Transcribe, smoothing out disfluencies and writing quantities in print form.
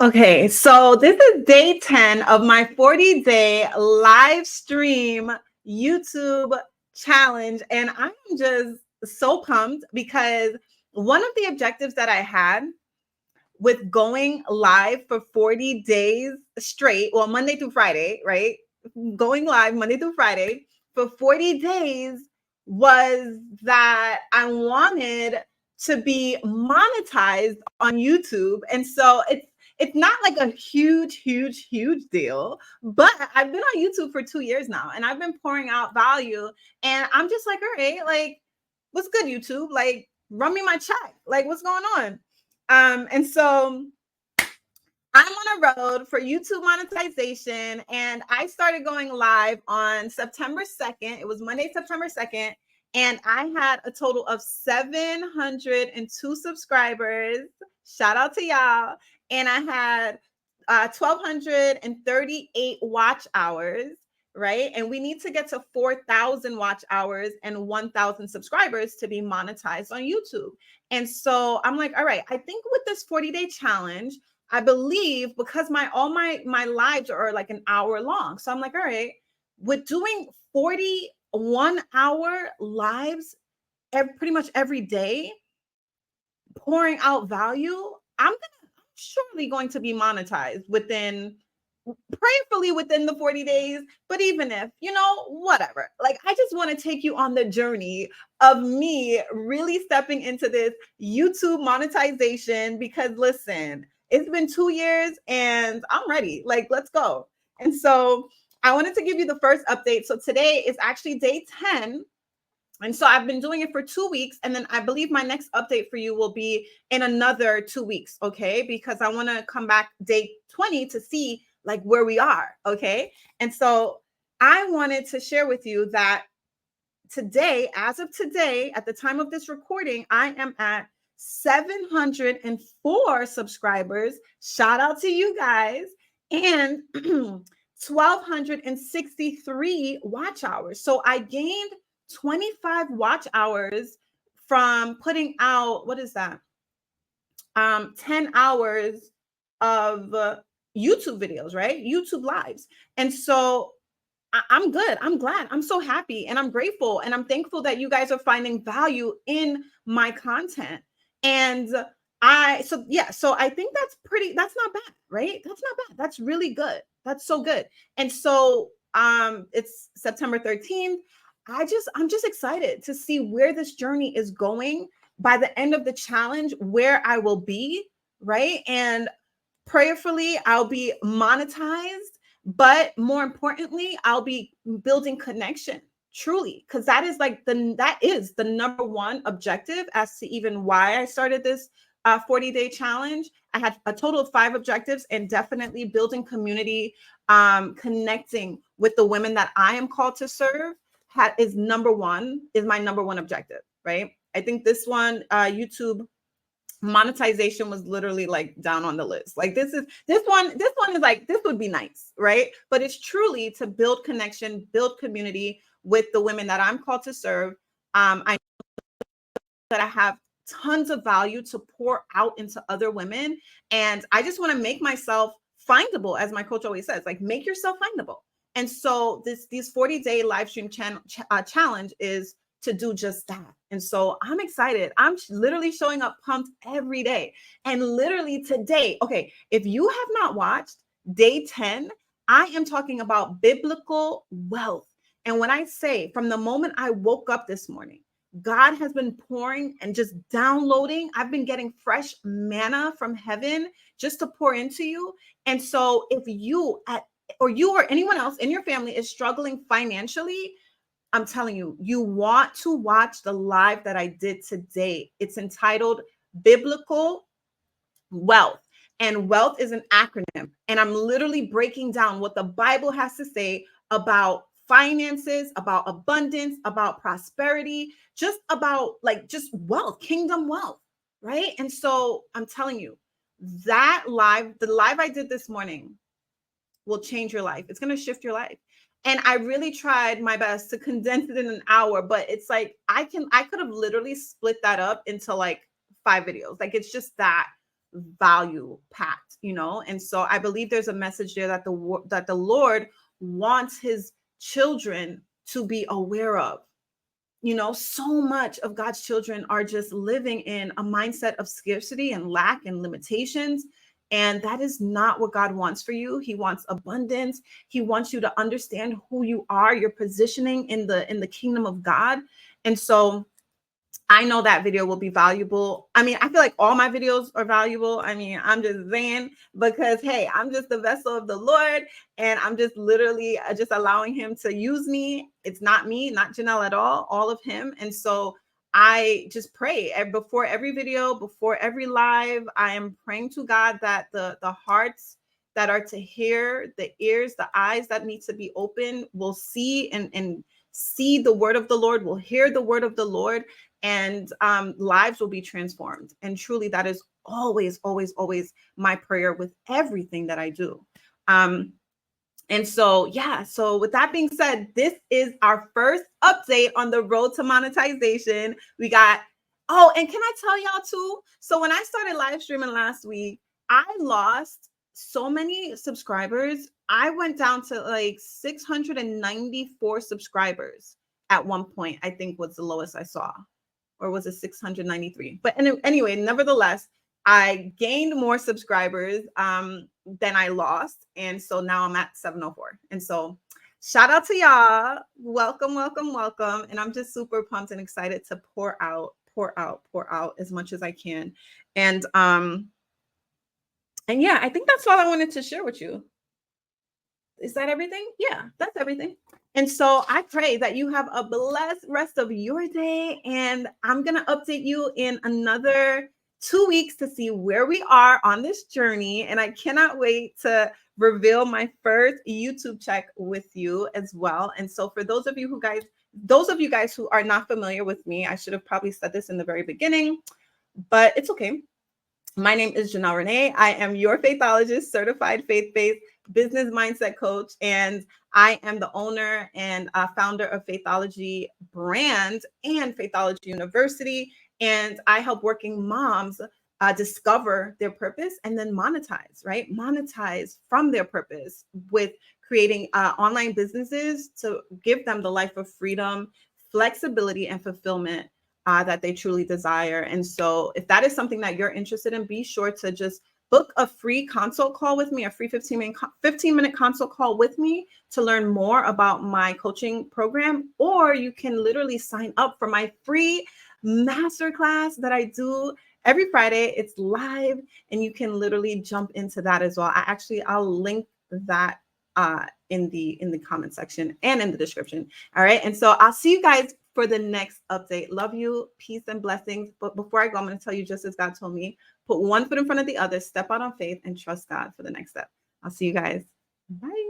Okay, so this is day 10 of my 40-day live stream YouTube challenge. And I'm just so pumped because one of the objectives that I had with going live for 40 days straight, well, Monday through Friday, right? Going live Monday through Friday for 40 days was that I wanted to be monetized on YouTube. And so it's not like a huge deal, but I've been on YouTube for 2 years now and I've been pouring out value. And I'm just like, all right, like, what's good, YouTube? Like, run me my check. Like, what's going on? And so I'm on a road for YouTube monetization, and I started going live on September 2nd. It was Monday, September 2nd, and I had a total of 702 subscribers. Shout out to y'all. And I had 1,238 watch hours, right? And we need to get to 4,000 watch hours and 1,000 subscribers to be monetized on YouTube. And so I'm like, all right, I think with this 40-day challenge, I believe because my lives are like an hour long. So I'm like, all right, with doing 41-hour lives pretty much every day, pouring out value, I'm surely going to be monetized prayerfully within the 40 days. But even if, whatever, like, I just want to take you on the journey of me really stepping into this YouTube monetization because listen, it's been 2 years and I'm ready. Like, let's go. And so I wanted to give you the first update. So today is actually day 10. And so I've been doing it for 2 weeks. And then I believe my next update for you will be in another 2 weeks. Okay. Because I want to come back day 20 to see like where we are. Okay. And so I wanted to share with you that today, as of today, at the time of this recording, I am at 704 subscribers. Shout out to you guys. And 1,263 watch hours. So I gained 25 watch hours from putting out, what is that? 10 hours of YouTube videos, right? YouTube lives. And so I'm good. I'm glad. I'm so happy and I'm grateful and I'm thankful that you guys are finding value in my content. And so I think that's not bad, right? That's not bad. That's really good. That's so good. And so it's September 13th. I'm just excited to see where this journey is going by the end of the challenge, where I will be, right? And prayerfully, I'll be monetized, but more importantly, I'll be building connection truly, because that is the number one objective as to even why I started this 40-day challenge. I had a total of 5 objectives, and definitely building community, connecting with the women that I am called to serve is my number one objective, right? I think this one, YouTube monetization, was literally like down on the list. Like this one is like, this would be nice, right? But it's truly to build connection, build community with the women that I'm called to serve. I know that I have tons of value to pour out into other women, and I just want to make myself findable, as my coach always says, like, make yourself findable. And so these 40-day live stream challenge is to do just that. And so I'm excited. I'm literally showing up pumped every day. And literally today, okay, if you have not watched day 10, I am talking about biblical wealth. And when I say from the moment I woke up this morning, God has been pouring and just downloading. I've been getting fresh manna from heaven just to pour into you. And so if you or anyone else in your family is struggling financially, I'm telling you, you want to watch the live that I did today. It's entitled Biblical Wealth. And wealth is an acronym. And I'm literally breaking down what the Bible has to say about finances, about abundance, about prosperity, just about just wealth, kingdom wealth, right? And so I'm telling you, the live I did this morning will change your life. It's going to shift your life. And I really tried my best to condense it in an hour, but it's like, I could have literally split that up into like 5 videos. Like, it's just that value packed, you know? And so I believe there's a message there that the Lord wants his children to be aware of. You know, so much of God's children are just living in a mindset of scarcity and lack and limitations. And that is not what God wants for you. He wants abundance. He wants you to understand who you are, your positioning in the kingdom of God. And so I know that video will be valuable. I mean, I feel like all my videos are valuable. I mean, I'm just saying, because hey, I'm just the vessel of the Lord, and I'm just literally just allowing him to use me. It's not me, not Janelle at all of him. And so I just pray before every video, before every live, I am praying to God that the hearts that are to hear, the ears, the eyes that need to be open will see and see the word of the Lord, will hear the word of the Lord, and lives will be transformed. And truly, that is always, always, always my prayer with everything that I do. And so, yeah, so with that being said, this is our first update on the road to monetization. We got, oh, and can I tell y'all too? So when I started live streaming last week, I lost so many subscribers. I went down to like 694 subscribers at one point, I think was the lowest I saw. Or was it 693? But anyway, nevertheless, I gained more subscribers than I lost. And so now I'm at 704. And so shout out to y'all. Welcome, welcome, welcome. And I'm just super pumped and excited to pour out as much as I can. And yeah, I think that's all I wanted to share with you. Is that everything? Yeah, that's everything. And so I pray that you have a blessed rest of your day. And I'm going to update you in another 2 weeks to see where we are on this journey. And I cannot wait to reveal my first YouTube check with you as well. And so for those of you guys who are not familiar with me, I should have probably said this in the very beginning, but it's okay. My name is Janelle Renee. I am your faithologist, certified faith-based business mindset coach, and I am the owner and founder of Faithology brand and Faithology University. And I help working moms discover their purpose and then monetize, right? Monetize from their purpose with creating online businesses to give them the life of freedom, flexibility, and fulfillment that they truly desire. And so if that is something that you're interested in, be sure to just book a free consult call with me, a free 15-minute consult call with me to learn more about my coaching program. Or you can literally sign up for my free masterclass that I do every Friday. It's live and you can literally jump into that as well. I'll link that in the comment section and in the description. All right. And so I'll see you guys for the next update. Love you, peace and blessings. But before I go, I'm going to tell you just as God told me, put one foot in front of the other, step out on faith and trust God for the next step. I'll see you guys. Bye.